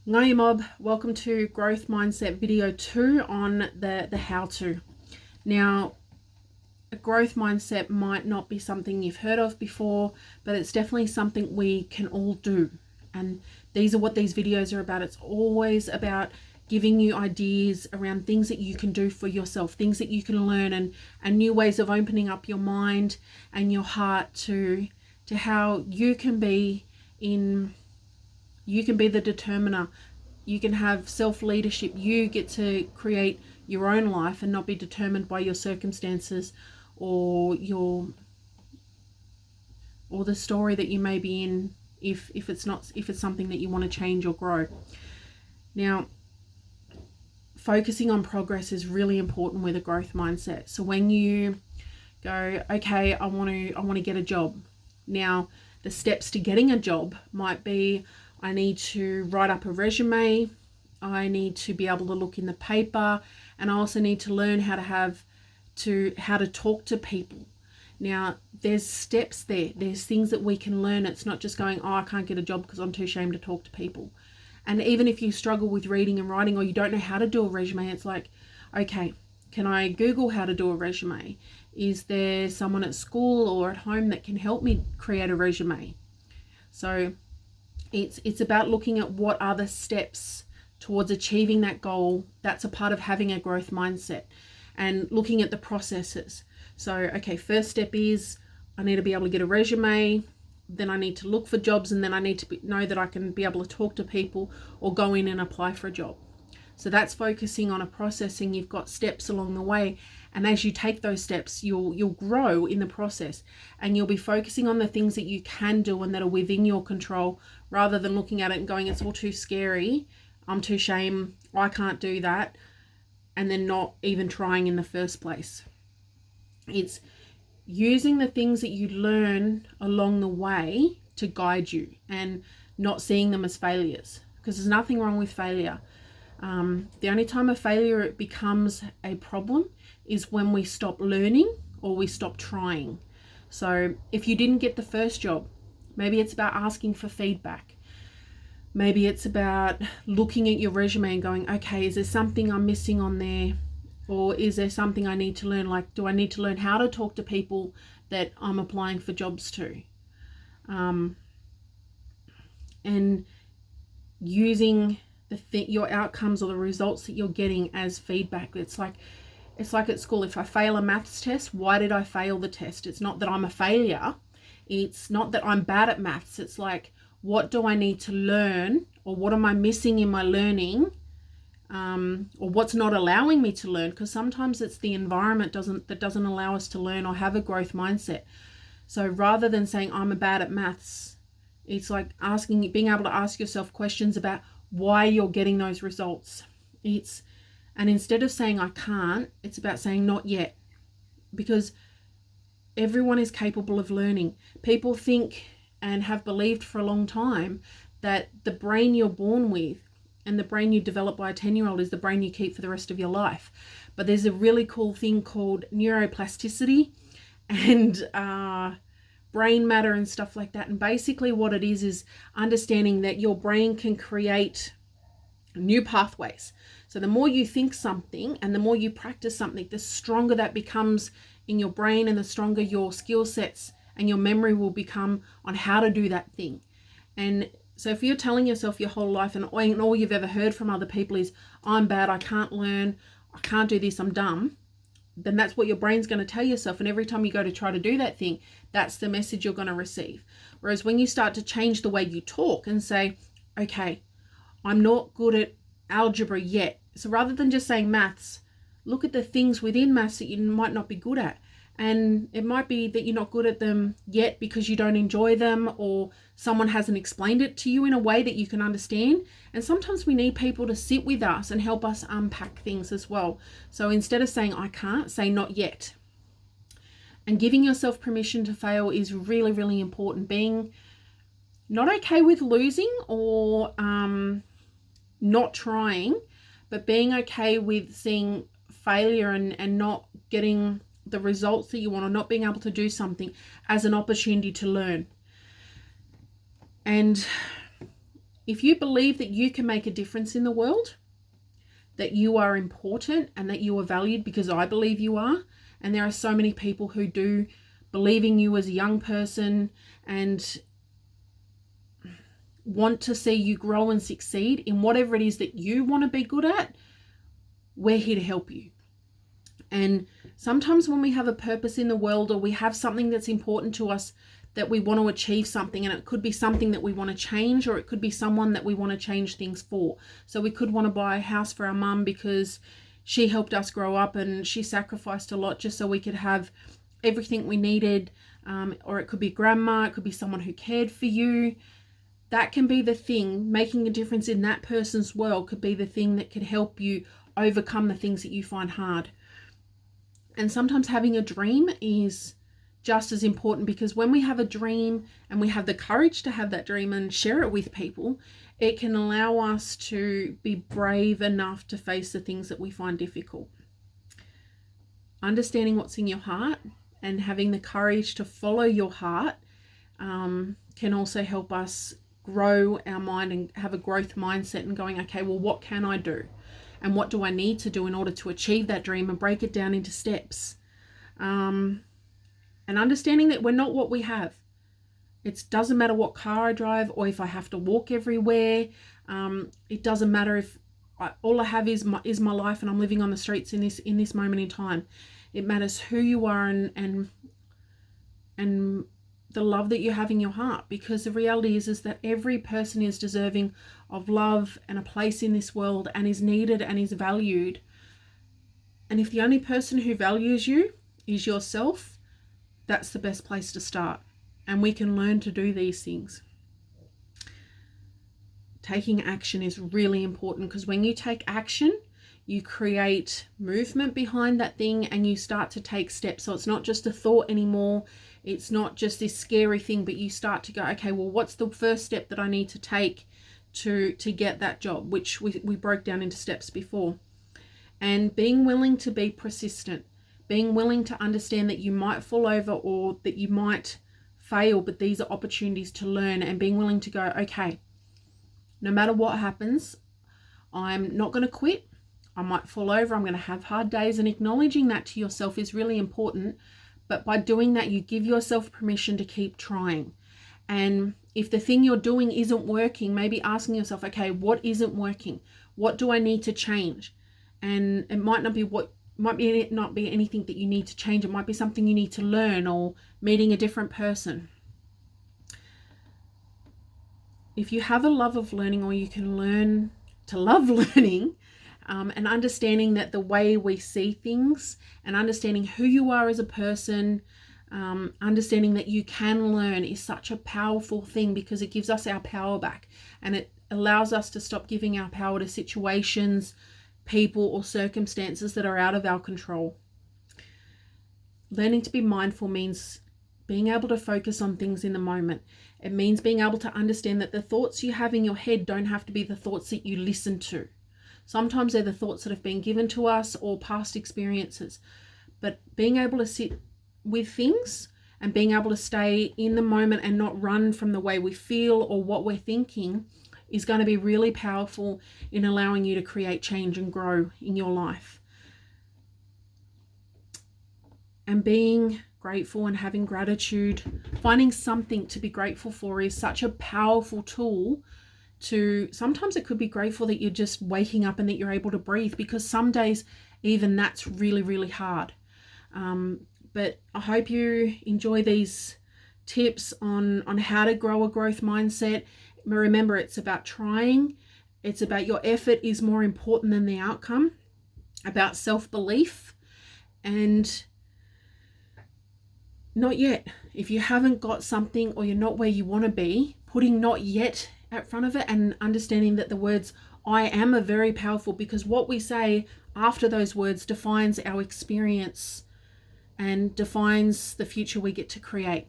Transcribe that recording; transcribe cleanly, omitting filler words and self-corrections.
Ngaya Mob, welcome to Growth Mindset video 2 on the how-to. Now, a growth mindset might not be something you've heard of before, but it's definitely something we can all do. And these are what these videos are about. It's always about giving you ideas around things that you can do for yourself, things that you can learn, and new ways of opening up your mind and your heart to how you can be the determiner. You can have self-leadership. You get to create your own life and not be determined by your circumstances or the story that you may be in if it's something that you want to change or grow. Now, focusing on progress is really important with a growth mindset. So when you go, okay, I want to get a job. Now, the steps to getting a job might be, I need to write up a resume, I need to be able to look in the paper, and I also need to learn how to talk to people. Now, there's steps there. There's things that we can learn. It's not just going, I can't get a job because I'm too ashamed to talk to people. And even if you struggle with reading and writing, or you don't know how to do a resume, it's like, okay, can I Google how to do a resume? Is there someone at school or at home that can help me create a resume? So it's about looking at what are the steps towards achieving that goal. That's a part of having a growth mindset, and looking at the processes. So, okay, first step is I need to be able to get a resume, then I need to look for jobs, and then I need to know that I can be able to talk to people or go in and apply for a job. So that's focusing on a process, and you've got steps along the way. And as you take those steps, you'll grow in the process, and you'll be focusing on the things that you can do and that are within your control, rather than looking at it and going, it's all too scary, I'm too ashamed, I can't do that, and then not even trying in the first place. It's using the things that you learn along the way to guide you, and not seeing them as failures, because there's nothing wrong with failure. The only time a failure becomes a problem is when we stop learning or we stop trying. So if you didn't get the first job, maybe it's about asking for feedback. Maybe it's about looking at your resume and going, okay, is there something I'm missing on there? Or is there something I need to learn? Like, do I need to learn how to talk to people that I'm applying for jobs to? And using your outcomes or the results that you're getting as feedback. It's like at school. If I fail a maths test, why did I fail the test? It's not that I'm a failure. It's not that I'm bad at maths. It's like, what do I need to learn, or what am I missing in my learning, or what's not allowing me to learn? Because sometimes it's the environment that doesn't allow us to learn or have a growth mindset. So rather than saying I'm bad at maths, it's like being able to ask yourself questions about why you're getting those results. And instead of saying I can't, it's about saying not yet, because everyone is capable of learning. People think and have believed for a long time that the brain you're born with and the brain you develop by a 10-year-old is the brain you keep for the rest of your life. But there's a really cool thing called neuroplasticity and brain matter and stuff like that. And basically what it is understanding that your brain can create new pathways. So the more you think something and the more you practice something, the stronger that becomes in your brain, and the stronger your skill sets and your memory will become on how to do that thing. And so if you're telling yourself your whole life and all you've ever heard from other people is, I'm bad, I can't learn, I can't do this, I'm dumb, then that's what your brain's going to tell yourself. And every time you go to try to do that thing, that's the message you're going to receive. Whereas when you start to change the way you talk and say, okay, I'm not good at algebra yet. So rather than just saying maths, look at the things within maths that you might not be good at. And it might be that you're not good at them yet because you don't enjoy them, or someone hasn't explained it to you in a way that you can understand. And sometimes we need people to sit with us and help us unpack things as well. So instead of saying I can't, say not yet. And giving yourself permission to fail is really, really important. Being not okay with losing or not trying, but being okay with seeing failure and not getting the results that you want, or not being able to do something as an opportunity to learn. And If you believe that you can make a difference in the world, that you are important and that you are valued, because I believe you are, and there are so many people who do believe in you as a young person and want to see you grow and succeed in whatever it is that you want to be good at, we're here to help you. And sometimes when we have a purpose in the world, or we have something that's important to us, that we want to achieve something, and it could be something that we want to change, or it could be someone that we want to change things for. So we could want to buy a house for our mum because she helped us grow up and she sacrificed a lot just so we could have everything we needed. Or it could be grandma, it could be someone who cared for you. That can be the thing. Making a difference in that person's world could be the thing that could help you overcome the things that you find hard. And sometimes having a dream is just as important, because when we have a dream and we have the courage to have that dream and share it with people, it can allow us to be brave enough to face the things that we find difficult. Understanding what's in your heart and having the courage to follow your heart can also help us grow our mind and have a growth mindset and going, okay, well, what can I do? And what do I need to do in order to achieve that dream, and break it down into steps. And understanding that we're not what we have. It doesn't matter what car I drive, or if I have to walk everywhere. It doesn't matter if all I have is my life and I'm living on the streets in this moment in time. It matters who you are and the love that you have in your heart, because the reality is that every person is deserving of love and a place in this world, and is needed and is valued. And if the only person who values you is yourself, that's the best place to start. And we can learn to do these things. Taking action is really important, because when you take action, you create movement behind that thing and you start to take steps. So it's not just a thought anymore. It's not just this scary thing, but you start to go, okay, well, what's the first step that I need to take to get that job, which we broke down into steps before. And being willing to be persistent, being willing to understand that you might fall over or that you might fail, but these are opportunities to learn, and being willing to go, okay, no matter what happens, I'm not going to quit. I might fall over. I'm going to have hard days, and acknowledging that to yourself is really important. But by doing that, you give yourself permission to keep trying. And if the thing you're doing isn't working, maybe asking yourself, okay, what isn't working? What do I need to change? And it might not be anything that you need to change. It might be something you need to learn, or meeting a different person. If you have a love of learning, or you can learn to love learning, and understanding that the way we see things, and understanding who you are as a person, understanding that you can learn, is such a powerful thing, because it gives us our power back, and it allows us to stop giving our power to situations, people, or circumstances that are out of our control. Learning to be mindful means being able to focus on things in the moment. It means being able to understand that the thoughts you have in your head don't have to be the thoughts that you listen to. Sometimes they're the thoughts that have been given to us, or past experiences. But being able to sit with things and being able to stay in the moment and not run from the way we feel or what we're thinking is going to be really powerful in allowing you to create change and grow in your life. And being grateful and having gratitude, finding something to be grateful for, is such a powerful tool. Sometimes it could be grateful that you're just waking up and that you're able to breathe, because some days even that's really, really hard. But I hope you enjoy these tips on how to grow a growth mindset. Remember, it's about trying. It's about your effort is more important than the outcome, about self-belief, and not yet. If you haven't got something, or you're not where you want to be, putting not yet at front of it, and understanding that the words I am are very powerful, because what we say after those words defines our experience and defines the future we get to create.